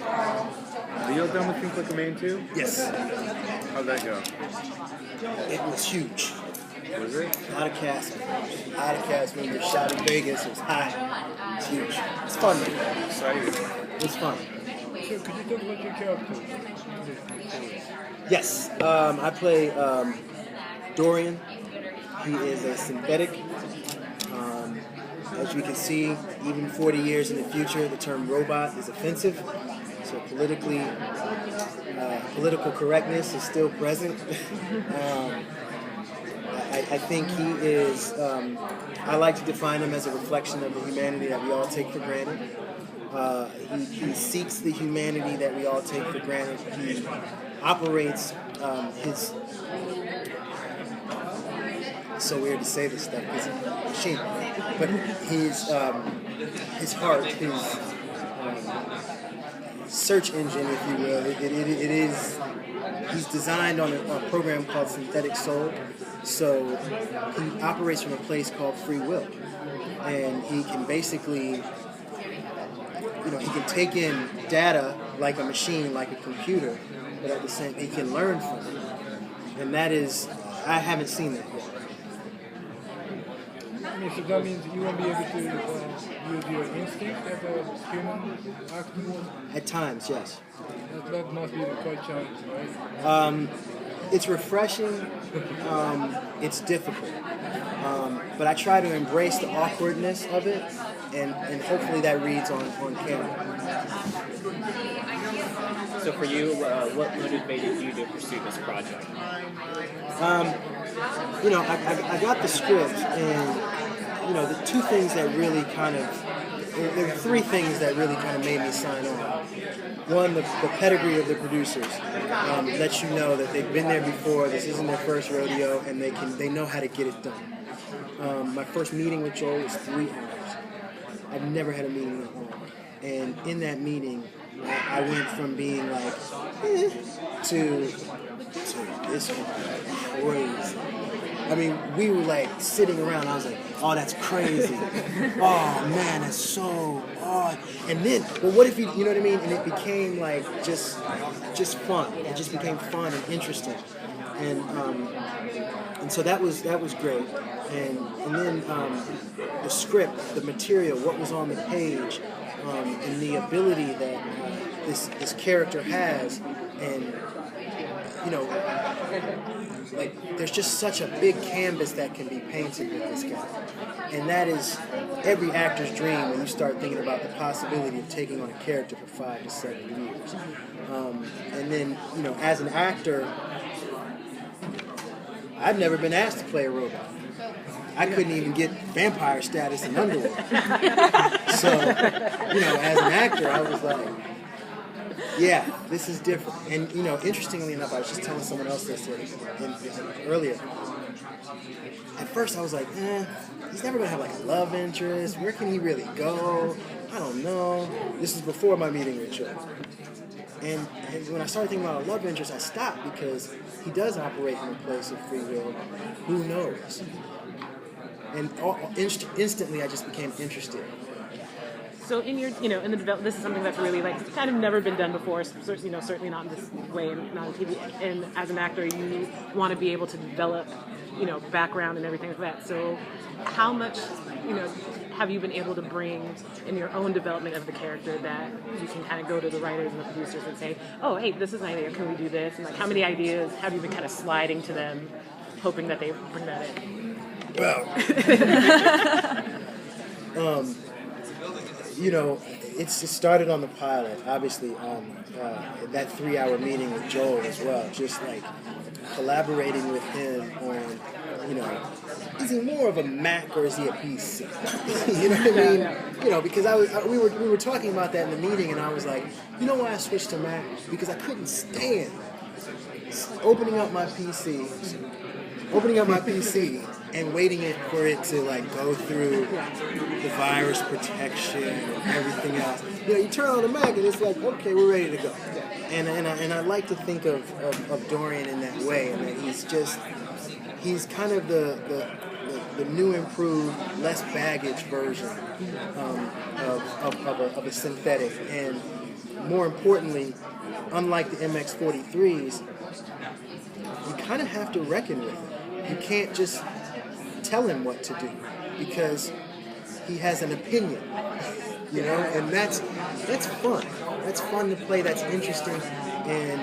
Are you done with Think Like a Man too? Yes, How'd that go? it was huge. Was it? A lot of cast members. A lot of cast members shot in Vegas. It was hot. It's huge. It's fun, though. Excited. It's fun. So could you talk about your characters? Yes, I play Dorian. He is a synthetic. As you can see, even 40 years in the future, the term robot is offensive. So political correctness is still present. I think he is, I like to define him as a reflection of the humanity that we all take for granted. He seeks the humanity that we all take for granted. He operates his... It's so weird to say this stuff because he's a machine. But his heart, his search engine, if you will, it is... He's designed on a program called Synthetic Soul. So he operates from a place called free will. And he can basically, he can take in data like a machine, like a computer, but at the same, he can learn from it. And that is, I haven't seen that yet. So that means you won't be able to use your instinct as a human actor? At times, yes. That must be quite challenging, right? It's refreshing. It's difficult. But I try to embrace the awkwardness of it, and hopefully that reads on camera. So for you, what motivated you to pursue this project? I got the script, and the two things that really there were three things that really kind of made me sign on. One, the pedigree of the producers lets you know that they've been there before. This isn't their first rodeo, and they know how to get it done. My first meeting with Joel was 3 hours. I've never had a meeting that long, and in that meeting, I went from being like to this was crazy. I mean, we were like sitting around. I was like, "Oh, that's crazy. Oh man, that's so odd." And then, well, what if you know what I mean? And it became like just fun. It just became fun and interesting. And so that was great. And then the script, the material, what was on the page, and the ability that this character has, and like there's just such a big canvas that can be painted with this guy, and that is every actor's dream when you start thinking about the possibility of taking on a character for 5 to 7 years. And then as an actor, I've never been asked to play a robot. I couldn't even get vampire status in underwear. So, as an actor, I was like, yeah, this is different. And, interestingly enough, I was just telling someone else this earlier. At first, I was like, he's never going to have like a love interest. Where can he really go? I don't know. This is before my meeting with Joe. And when I started thinking about a love interest, I stopped because he does operate from a place of free will. Who knows? And instantly, I just became interested. So in your, in the development, this is something that's really like kind of never been done before. Certainly not in this way, and not on TV. And as an actor, you want to be able to develop, background and everything like that. So how much, have you been able to bring in your own development of the character that you can kind of go to the writers and the producers and say, oh, hey, this is an idea. Can we do this? And like, how many ideas have you been kind of sliding to them, hoping that they bring that in? Well, it started on the pilot, obviously, that 3-hour meeting with Joel as well, just like collaborating with him on, is he more of a Mac or is he a PC? You know what I mean? Because we were talking about that in the meeting, and I was like, you know why I switched to Mac? Because I couldn't stand opening up my PC and waiting for it to like go through the virus protection and everything else. You turn on the Mac and it's like, okay, we're ready to go. And I like to think of Dorian in that way, and that he's kind of the new, improved, less baggage version of a synthetic. And more importantly, unlike the MX-43s, you kind of have to reckon with him. You can't just tell him what to do because he has an opinion, you know, and that's fun. That's fun to play. That's interesting, and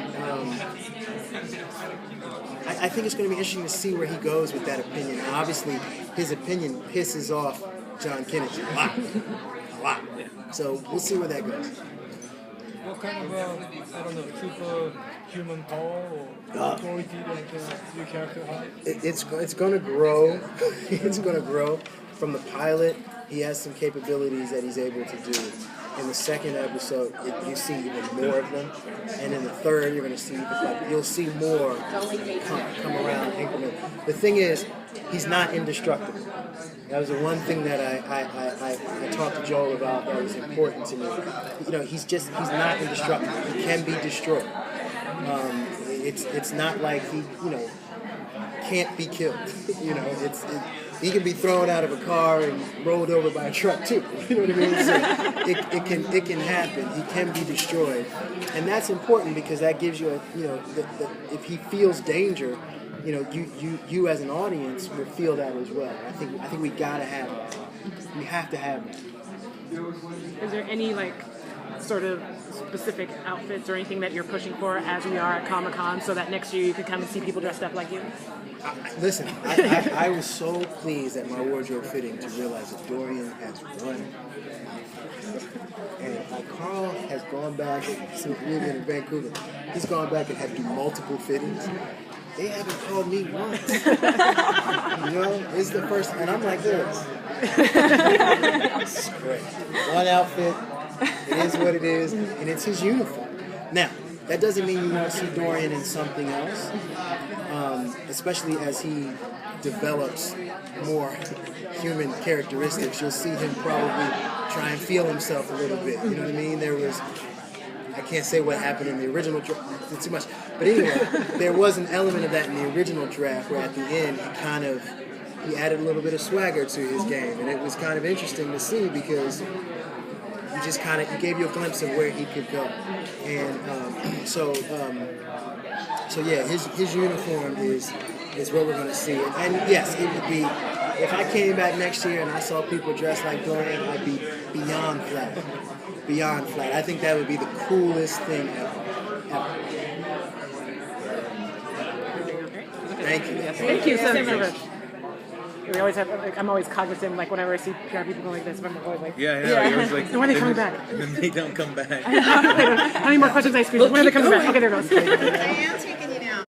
I think it's going to be interesting to see where he goes with that opinion. Now, obviously, his opinion pisses off John Kennedy a lot. So we'll see where that goes. What kind of, I don't know, superhuman power or authority that your character has? It's going to grow. It's going to grow. From the pilot, he has some capabilities that he's able to do. In the second episode, you see even more of them, and in the third, you're going to see you'll see more come around increment. The thing is, he's not indestructible. That was the one thing that I talked to Joel about that was important to me. You know, he's not indestructible. He can be destroyed. It's not like he can't be killed. You know, he can be thrown out of a car and rolled over by a truck too. You know what I mean? So it can happen. He can be destroyed, and that's important because that gives you if he feels danger, you know, you as an audience will feel that as well. I think we gotta have that. We have to have that. Is there any sort of specific outfits or anything that you're pushing for as we are at Comic-Con so that next year you could come and see people dressed up like you? Listen, I was so pleased at my wardrobe fitting to realize that Dorian has one. And Carl has gone back, since we were in Vancouver, he's gone back and had to do multiple fittings. They haven't called me once. You know, it's the first, and I'm like this. It's great. One outfit, it is what it is, and it's his uniform. Now, that doesn't mean you won't see Dorian in something else, especially as he develops more human characteristics. You'll see him probably try and feel himself a little bit. You know what I mean? I can't say what happened in the original draft. It's too much. But anyway, there was an element of that in the original draft where at the end he added a little bit of swagger to his game, and it was kind of interesting to see because he gave you a glimpse of where he could go. And so yeah, his uniform is what we're going to see. And yes, it would be, if I came back next year and I saw people dressed like Dorian, I'd be beyond flat. Beyond flat. I think that would be the coolest thing ever. Thank you. Thank you so much. We always have, I'm always cognizant, whenever I see PR people going like this, I'm always like, Yeah, I know. You're always like, and when are they coming back? And then they don't come back. How many more questions I squeeze? When are they coming back? Okay, there goes.